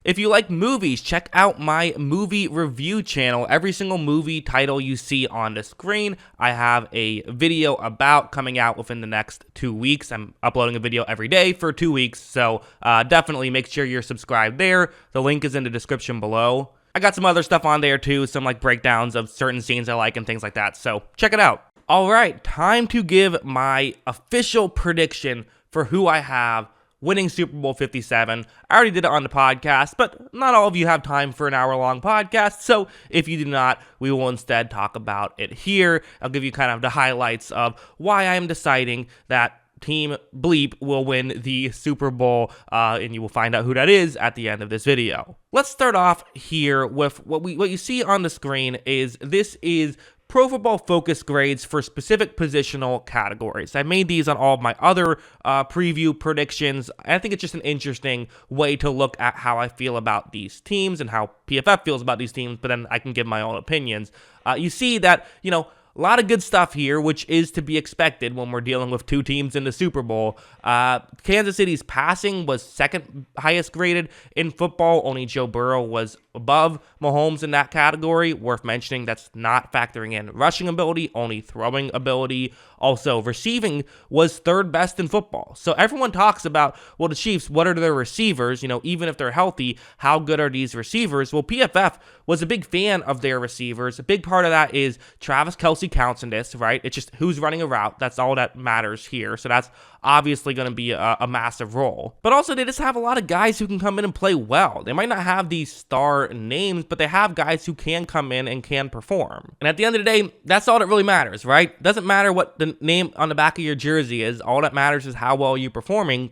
If you like movies, check out my movie review channel. Every single movie title you see on the screen, I have a video about coming out within the next 2 weeks. I'm uploading a video every day for 2 weeks, so definitely make sure you're subscribed there. The link is in the description below. I got some other stuff on there too, some like breakdowns of certain scenes I like and things like that, so check it out. All right, time to give my official prediction for who I have winning Super Bowl 57. I already did it on the podcast, but not all of you have time for an hour-long podcast, so if you do not, we will instead talk about it here. I'll give you kind of the highlights of why I am deciding that Team Bleep will win the Super Bowl, and you will find out who that is at the end of this video. Let's start off here with what you see on the screen. This is Pro Football Focus grades for specific positional categories. I made these on all of my other preview predictions. I think it's just an interesting way to look at how I feel about these teams and how PFF feels about these teams, but then I can give my own opinions. You see that, a lot of good stuff here, which is to be expected when we're dealing with two teams in the Super Bowl. Kansas City's passing was second highest graded in football. Only Joe Burrow was above Mahomes in that category. Worth mentioning, that's not factoring in rushing ability, only throwing ability. Also, receiving was third best in football. So everyone talks about, well, the Chiefs, what are their receivers? Even if they're healthy, how good are these receivers? Well, PFF was a big fan of their receivers. A big part of that is Travis Kelce counts in this, right? It's just who's running a route. That's all that matters here. So that's obviously going to be a massive role. But also, they just have a lot of guys who can come in and play well. They might not have these star names, but they have guys who can come in and can perform. And at the end of the day, that's all that really matters, right? Doesn't matter what the name on the back of your jersey is. All that matters is how well you're performing.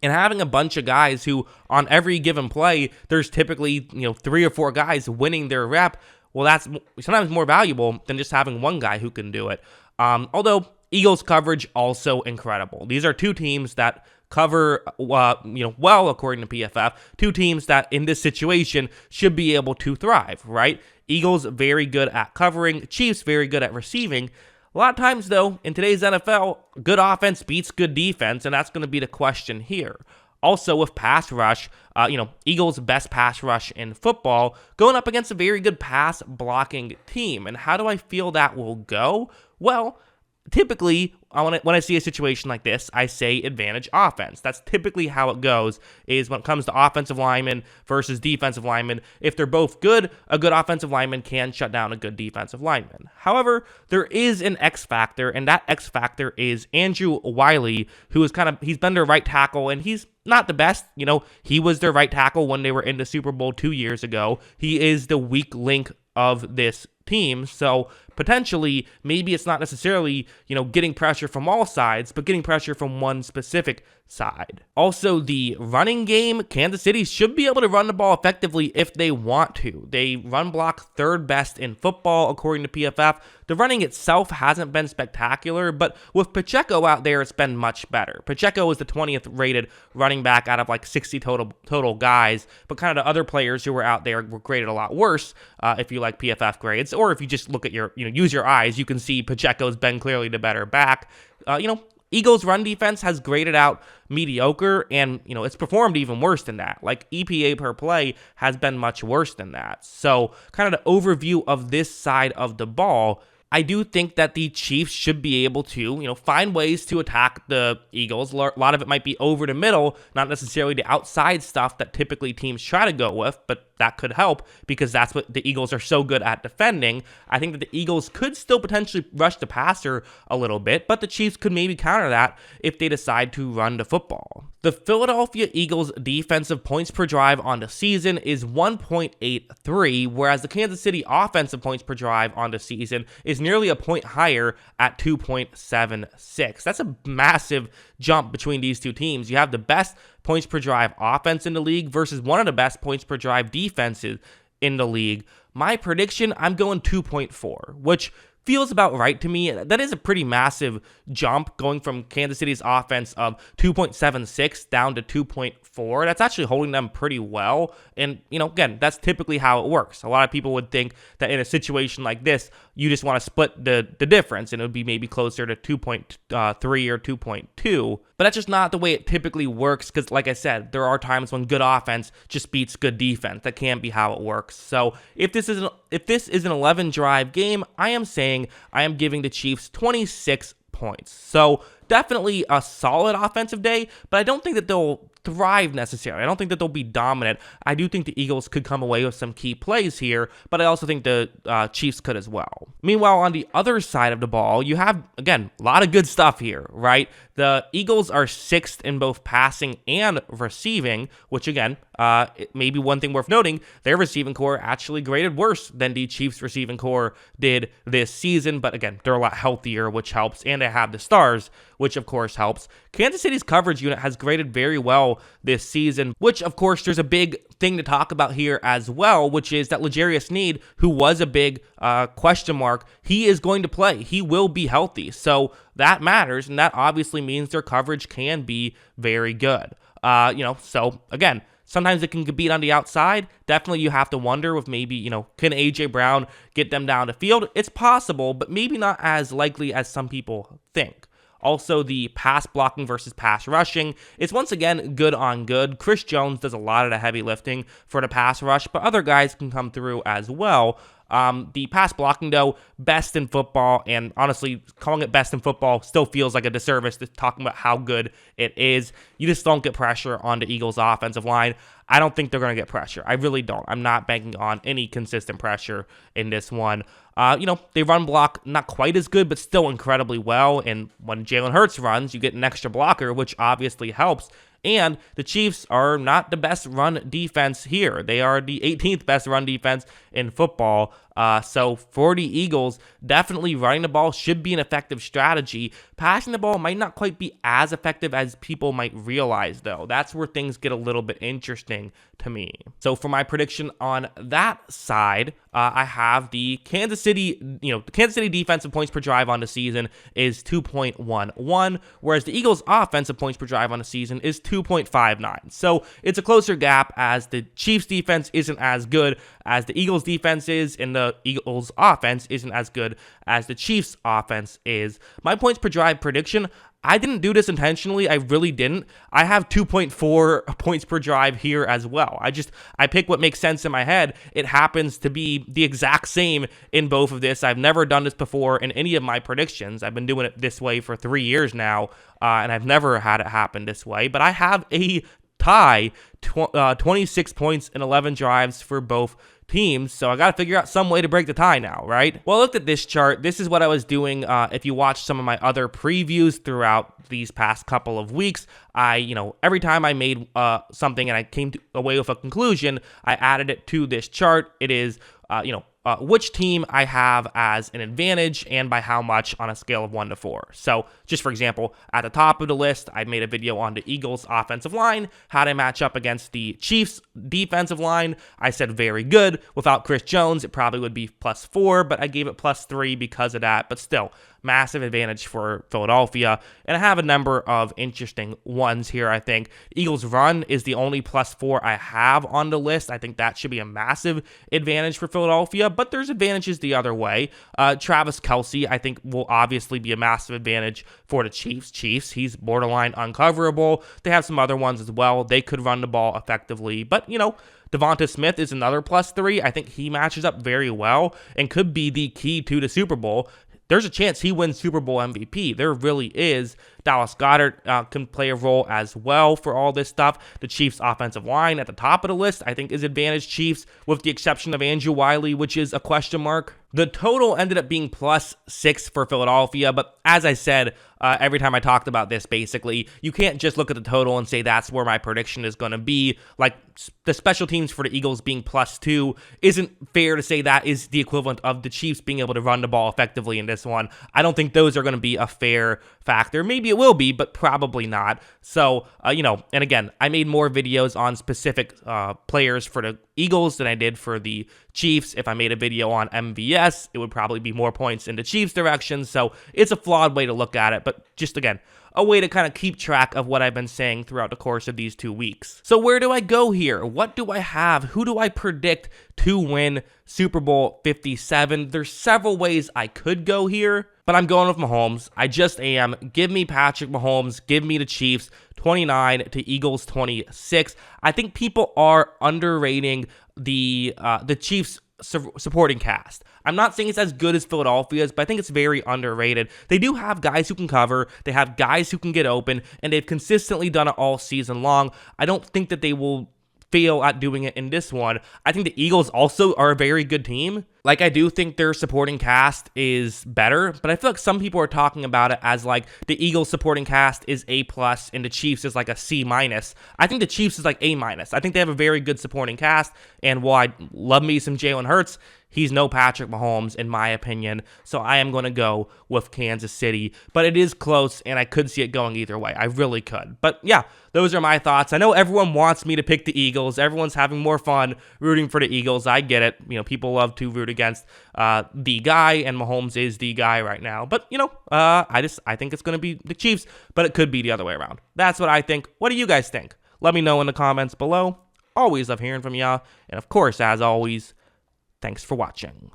And having a bunch of guys who, on every given play, there's typically 3 or 4 guys winning their rep. Well, that's sometimes more valuable than just having one guy who can do it. Although Eagles coverage also incredible. These are two teams that cover well, according to PFF. Two teams that in this situation should be able to thrive, right? Eagles very good at covering, Chiefs very good at receiving. A lot of times, though, in today's NFL, good offense beats good defense, and that's going to be the question here. Also, with pass rush, Eagles' best pass rush in football, going up against a very good pass blocking team. And how do I feel that will go? Well, typically, when I see a situation like this, I say advantage offense. That's typically how it goes, is when it comes to offensive linemen versus defensive linemen. If they're both good, a good offensive lineman can shut down a good defensive lineman. However, there is an X factor, and that X factor is Andrew Wiley, who is he's been their right tackle, and he's not the best. He was their right tackle when they were in the Super Bowl 2 years ago. He is the weak link of this team, so potentially maybe it's not necessarily getting pressure from all sides, but getting pressure from one specific side. Also, the running game, Kansas City should be able to run the ball effectively if they want to. They run block third best in football, according to PFF. The running itself hasn't been spectacular, but with Pacheco out there, it's been much better. Pacheco is the 20th rated running back out of like 60 total guys, but kind of the other players who were out there were graded a lot worse if you like PFF grades, or if you just look at use your eyes, you can see Pacheco's been clearly the better back. Eagles' run defense has graded out mediocre, and it's performed even worse than that. Like EPA per play has been much worse than that. So kind of the overview of this side of the ball, I do think that the Chiefs should be able to, find ways to attack the Eagles. A lot of it might be over the middle, not necessarily the outside stuff that typically teams try to go with, but that could help because that's what the Eagles are so good at defending. I think that the Eagles could still potentially rush the passer a little bit, but the Chiefs could maybe counter that if they decide to run the football. The Philadelphia Eagles defensive points per drive on the season is 1.83, whereas the Kansas City offensive points per drive on the season is nearly a point higher at 2.76. That's a massive jump between these two teams. You have the best points per drive offense in the league versus one of the best points per drive defenses in the league. My prediction, I'm going 2.4, which feels about right to me. That is a pretty massive jump going from Kansas City's offense of 2.76 down to 2.4. That's actually holding them pretty well. And, again, that's typically how it works. A lot of people would think that in a situation like this, you just want to split the difference, and it would be maybe closer to 2.3 or 2.2. But that's just not the way it typically works because, like I said, there are times when good offense just beats good defense. That can't be how it works. So if this is an 11-drive game, I am saying I am giving the Chiefs 26 points. So definitely a solid offensive day, but I don't think that they'll thrive necessarily. I don't think that they'll be dominant. I do think the Eagles could come away with some key plays here, but I also think the Chiefs could as well. Meanwhile, on the other side of the ball, you have, again, a lot of good stuff here, right? The Eagles are 6th in both passing and receiving, which again, it may be one thing worth noting. Their receiving core actually graded worse than the Chiefs receiving core did this season, but again, they're a lot healthier, which helps, and they have the stars, which of course helps. Kansas City's coverage unit has graded very well this season, which of course there's a big thing to talk about here as well, which is that L'Jarius Sneed, who was a big question mark, he is going to play. He will be healthy. So that matters, and that obviously means their coverage can be very good. So again, sometimes it can beat on the outside. Definitely you have to wonder with maybe, can A.J. Brown get them down the field? It's possible, but maybe not as likely as some people think. Also, the pass blocking versus pass rushing is once again good on good. Chris Jones does a lot of the heavy lifting for the pass rush, but other guys can come through as well. The pass blocking, though, best in football, and honestly, calling it best in football still feels like a disservice to talking about how good it is. You just don't get pressure on the Eagles' offensive line. I don't think they're going to get pressure. I really don't. I'm not banking on any consistent pressure in this one. They run block not quite as good, but still incredibly well. And when Jalen Hurts runs, you get an extra blocker, which obviously helps. And the Chiefs are not the best run defense here. They are the 18th best run defense in football. So for the Eagles, definitely running the ball should be an effective strategy. Passing the ball might not quite be as effective as people might realize, though. That's where things get a little bit interesting to me. So for my prediction on that side, I have the Kansas City defensive points per drive on the season is 2.11, whereas the Eagles offensive points per drive on the season is 2.59. So it's a closer gap as the Chiefs defense isn't as good as the Eagles defense is, and the Eagles offense isn't as good as the Chiefs offense is. My points per drive prediction, I didn't do this intentionally. I really didn't. I have 2.4 points per drive here as well. I pick what makes sense in my head. It happens to be the exact same in both of this. I've never done this before in any of my predictions. I've been doing it this way for 3 years now, and I've never had it happen this way. But I have a tie, 26 points and 11 drives for both teams, so I got to figure out some way to break the tie now, right? Well, I looked at this chart. This is what I was doing. If you watch some of my other previews throughout these past couple of weeks, every time I made something and I came away with a conclusion, I added it to this chart. It is, which team I have as an advantage and by how much on a scale of 1 to 4. So just for example, at the top of the list, I made a video on the Eagles offensive line, how they match up against the Chiefs defensive line. I said very good. Without Chris Jones, it probably would be +4, but I gave it +3 because of that. But still, massive advantage for Philadelphia. And I have a number of interesting ones here, I think. Eagles run is the only +4 I have on the list. I think that should be a massive advantage for Philadelphia, but there's advantages the other way. Travis Kelce, I think, will obviously be a massive advantage for the Chiefs. He's borderline uncoverable. They have some other ones as well. They could run the ball effectively, but, Devonta Smith is another +3. I think he matches up very well and could be the key to the Super Bowl. There's a chance he wins Super Bowl MVP. There really is. Dallas Goedert can play a role as well for all this stuff. The Chiefs' offensive line at the top of the list, I think, is advantage Chiefs, with the exception of Andrew Wiley, which is a question mark. The total ended up being +6 for Philadelphia, but as I said, every time I talked about this, basically, you can't just look at the total and say that's where my prediction is going to be. Like, the special teams for the Eagles being +2 isn't fair to say that is the equivalent of the Chiefs being able to run the ball effectively in this one. I don't think those are going to be a fair factor. Maybe it it will be, but probably not. So, and again, I made more videos on specific players for the Eagles than I did for the Chiefs. If I made a video on MVS, it would probably be more points in the Chiefs' direction. So it's a flawed way to look at it, but just again, a way to kind of keep track of what I've been saying throughout the course of these 2 weeks. So where do I go here? What do I have? Who do I predict to win Super Bowl 57? There's several ways I could go here, but I'm going with Mahomes. I just am. Give me Patrick Mahomes. Give me the Chiefs 29 to Eagles 26. I think people are underrating the Chiefs supporting cast. I'm not saying it's as good as Philadelphia's, but I think it's very underrated. They do have guys who can cover, they have guys who can get open, and they've consistently done it all season long. I don't think that they will fail at doing it in this one. I think the Eagles also are a very good team. Like, I do think their supporting cast is better, but I feel like some people are talking about it as like the Eagles supporting cast is A+ and the Chiefs is like a C-. I think the Chiefs is like A-. I think they have a very good supporting cast, and while I love me some Jalen Hurts, he's no Patrick Mahomes, in my opinion, so I am going to go with Kansas City. But it is close, and I could see it going either way. I really could. But yeah, those are my thoughts. I know everyone wants me to pick the Eagles. Everyone's having more fun rooting for the Eagles. I get it. People love to root against the guy, and Mahomes is the guy right now. But, I think it's going to be the Chiefs, but it could be the other way around. That's what I think. What do you guys think? Let me know in the comments below. Always love hearing from y'all. And of course, as always, thanks for watching.